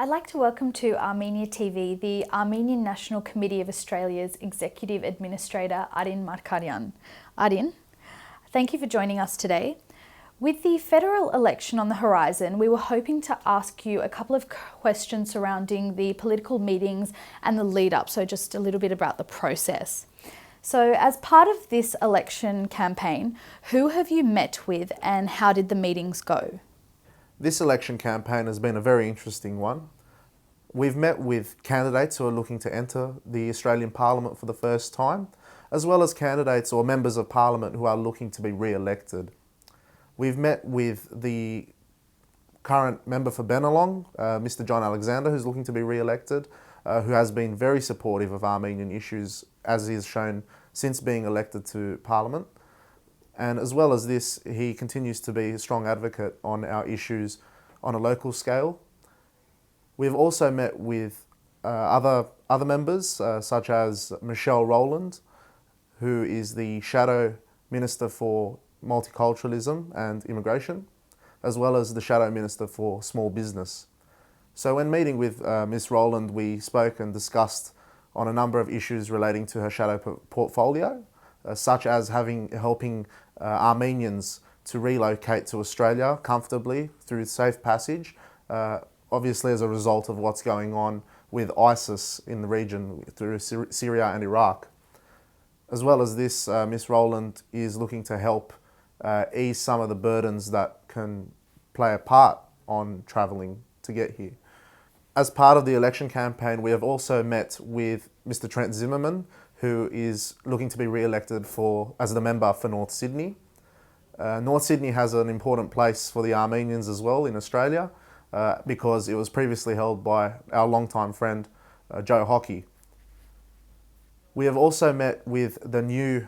I'd like to welcome to Armenia TV the Armenian National Committee of Australia's Executive Administrator, Arin Markarian. Arin, thank you for joining us today. With the federal election on the horizon, we were hoping to ask you a couple of questions surrounding the political meetings and the lead up, so just a little bit about the process. So as part of this election campaign, who have you met with and how did the meetings go? This election campaign has been a very interesting one. We've met with candidates who are looking to enter the Australian Parliament for the first time, as well as candidates or members of Parliament who are looking to be re-elected. We've met with the current member for Bennelong, Mr. John Alexander, who's looking to be re-elected, who has been very supportive of Armenian issues, as he has shown since being elected to Parliament. And as well as this, he continues to be a strong advocate on our issues on a local scale. We've also met with other members, such as Michelle Rowland, who is the Shadow Minister for Multiculturalism and Immigration, as well as the Shadow Minister for Small Business. So when meeting with Ms. Rowland, we spoke and discussed on a number of issues relating to her shadow portfolio, such as helping Armenians to relocate to Australia comfortably through safe passage, obviously as a result of what's going on with ISIS in the region through Syria and Iraq. As well as this, Ms. Rowland is looking to help ease some of the burdens that can play a part on travelling to get here. As part of the election campaign, we have also met with Mr. Trent Zimmerman, who is looking to be re-elected as the member for North Sydney. North Sydney has an important place for the Armenians as well in Australia, because it was previously held by our longtime friend, Joe Hockey. We have also met with the new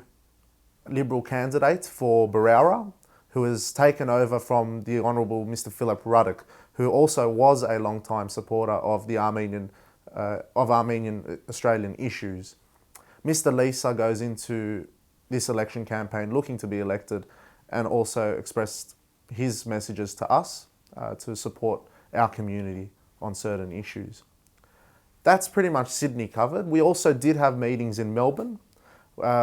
Liberal candidate for Berowra, who has taken over from the Honourable Mr. Philip Ruddock, who also was a long-time supporter of the Armenian-Australian issues. Mr. Lisa goes into this election campaign looking to be elected and also expressed his messages to us to support our community on certain issues. That's pretty much Sydney covered. We also did have meetings in Melbourne.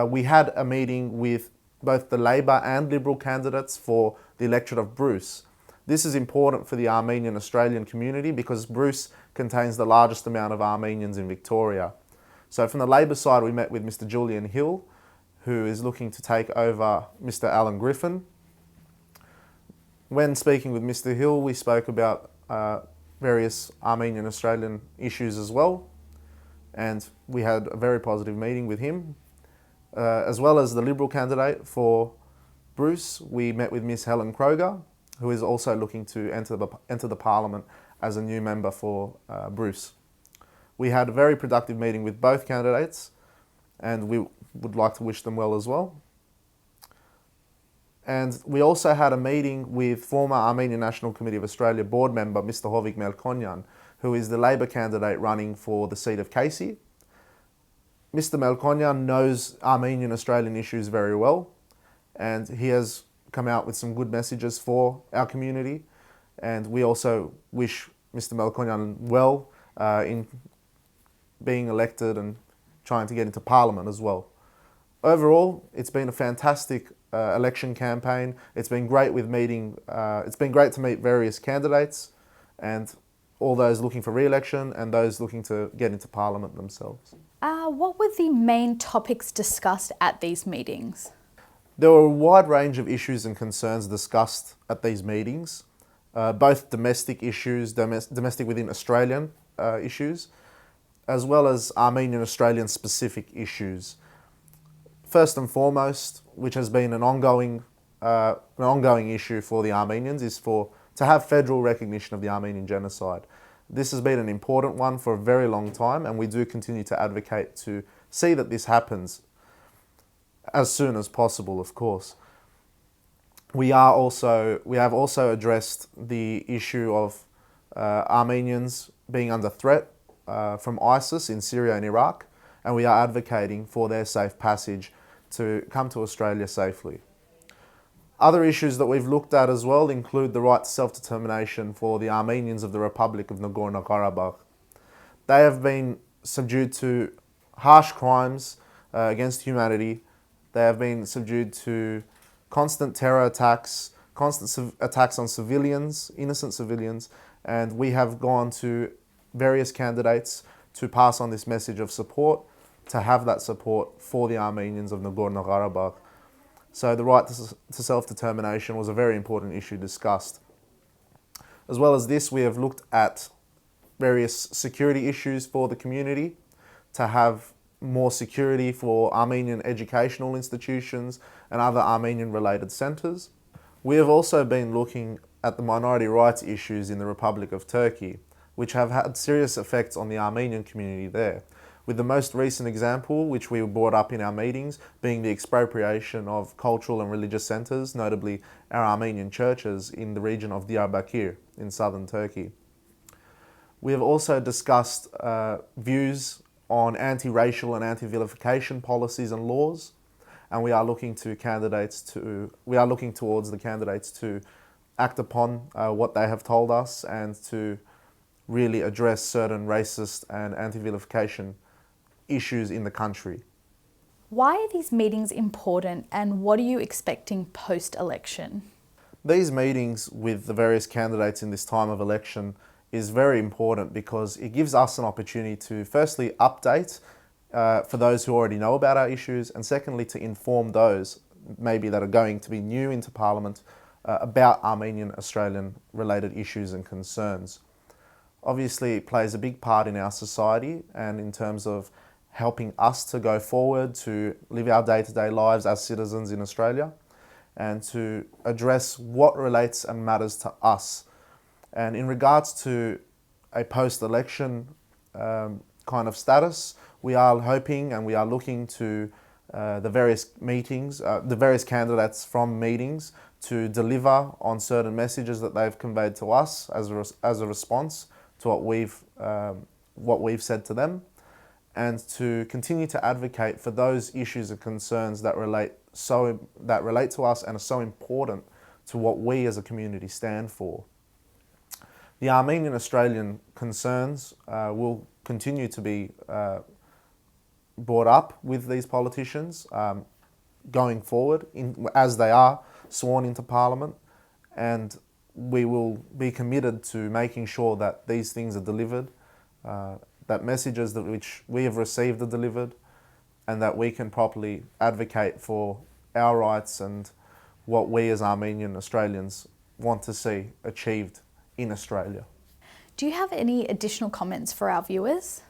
We had a meeting with both the Labor and Liberal candidates for the electorate of Bruce. This is important for the Armenian-Australian community because Bruce contains the largest amount of Armenians in Victoria. So from the Labor side, we met with Mr. Julian Hill, who is looking to take over Mr. Alan Griffin. When speaking with Mr. Hill, we spoke about various Armenian-Australian issues as well, and we had a very positive meeting with him. As well as the Liberal candidate for Bruce, we met with Miss Helen Kroger, who is also looking to enter the Parliament as a new member for Bruce. We had a very productive meeting with both candidates, and we would like to wish them well as well. And we also had a meeting with former Armenian National Committee of Australia board member, Mr. Hovik Melkonyan, who is the Labor candidate running for the seat of Casey. Mr. Melkonyan knows Armenian-Australian issues very well, and he has come out with some good messages for our community. And we also wish Mr. Melkonyan well in being elected and trying to get into Parliament as well. Overall, it's been a fantastic election campaign. It's been great it's been great to meet various candidates and all those looking for re-election and those looking to get into Parliament themselves. What were the main topics discussed at these meetings? There were a wide range of issues and concerns discussed at these meetings, both domestic issues, domestic within Australian issues, as well as Armenian-Australian specific issues. First and foremost, which has been an ongoing issue for the Armenians, is to have federal recognition of the Armenian genocide. This has been an important one for a very long time, and we do continue to advocate to see that this happens as soon as possible, of course. We have also addressed the issue of Armenians being under threat from ISIS in Syria and Iraq, and we are advocating for their safe passage to come to Australia safely. Other issues that we've looked at as well include the right to self-determination for the Armenians of the Republic of Nagorno-Karabakh. They have been subdued to harsh crimes against humanity. They have been subdued to constant terror attacks, constant attacks on civilians, innocent civilians, and we have gone to various candidates to pass on this message of support, to have that support for the Armenians of Nagorno-Karabakh. So the right to self-determination was a very important issue discussed. As well as this, we have looked at various security issues for the community, to have more security for Armenian educational institutions and other Armenian-related centres. We have also been looking at the minority rights issues in the Republic of Turkey, which have had serious effects on the Armenian community there, with the most recent example, which we brought up in our meetings, being the expropriation of cultural and religious centres, notably our Armenian churches in the region of Diyarbakir in southern Turkey. We have also discussed views on anti-racial and anti-vilification policies and laws, and we are looking towards the candidates to act upon what they have told us and to really address certain racist and anti-vilification issues in the country. Why are these meetings important, and what are you expecting post-election? These meetings with the various candidates in this time of election is very important because it gives us an opportunity to firstly update for those who already know about our issues, and secondly to inform those maybe that are going to be new into Parliament about Armenian-Australian related issues and concerns. Obviously, it plays a big part in our society and in terms of helping us to go forward, to live our day-to-day lives as citizens in Australia, and to address what relates and matters to us. And in regards to a post-election kind of status, we are hoping and we are looking to the various meetings, the various candidates from meetings to deliver on certain messages that they've conveyed to us as a response to what we've said to them, and to continue to advocate for those issues and concerns that relate to us and are so important to what we as a community stand for. The Armenian-Australian concerns will continue to be brought up with these politicians going forward as they are sworn into Parliament, and we will be committed to making sure that these things are delivered, that messages which we have received are delivered, and that we can properly advocate for our rights and what we as Armenian Australians want to see achieved in Australia. Do you have any additional comments for our viewers?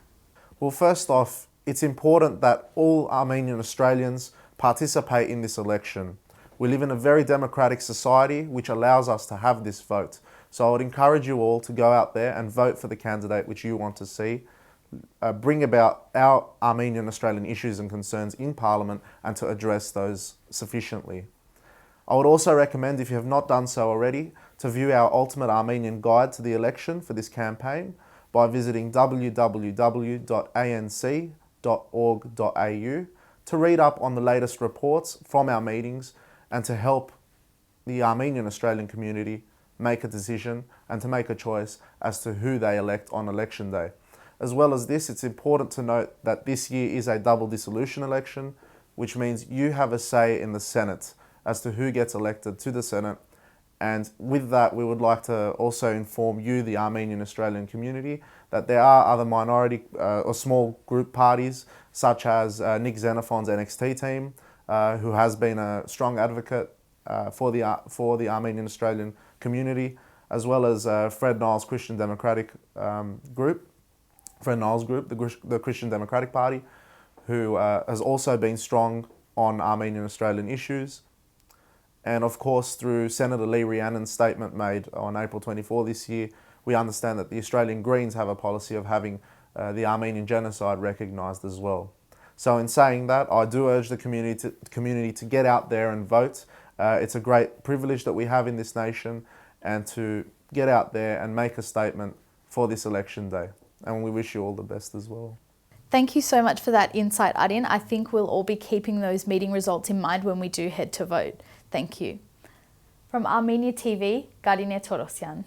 Well, first off, it's important that all Armenian Australians participate in this election. We live in a very democratic society which allows us to have this vote. So I would encourage you all to go out there and vote for the candidate which you want to see, bring about our Armenian Australian issues and concerns in Parliament, and to address those sufficiently. I would also recommend, if you have not done so already, to view our Ultimate Armenian Guide to the election for this campaign by visiting www.anc.org.au to read up on the latest reports from our meetings and to help the Armenian Australian community make a decision and to make a choice as to who they elect on election day. As well as this, it's important to note that this year is a double dissolution election, which means you have a say in the Senate as to who gets elected to the Senate. And with that, we would like to also inform you, the Armenian Australian community, that there are other minority or small group parties, such as Nick Xenophon's NXT team, who has been a strong advocate for the Armenian Australian community, as well as Fred Niles' Christian Democratic group, Fred Niles' group, the Christian Democratic Party, who has also been strong on Armenian Australian issues. And of course, through Senator Lee Rhiannon's statement made on April 24 this year, we understand that the Australian Greens have a policy of having the Armenian genocide recognised as well. So in saying that, I do urge the community to get out there and vote. It's a great privilege that we have in this nation, and to get out there and make a statement for this election day. And we wish you all the best as well. Thank you so much for that insight, Arin. I think we'll all be keeping those meeting results in mind when we do head to vote. Thank you. From Armenia TV, Garineh Torossian.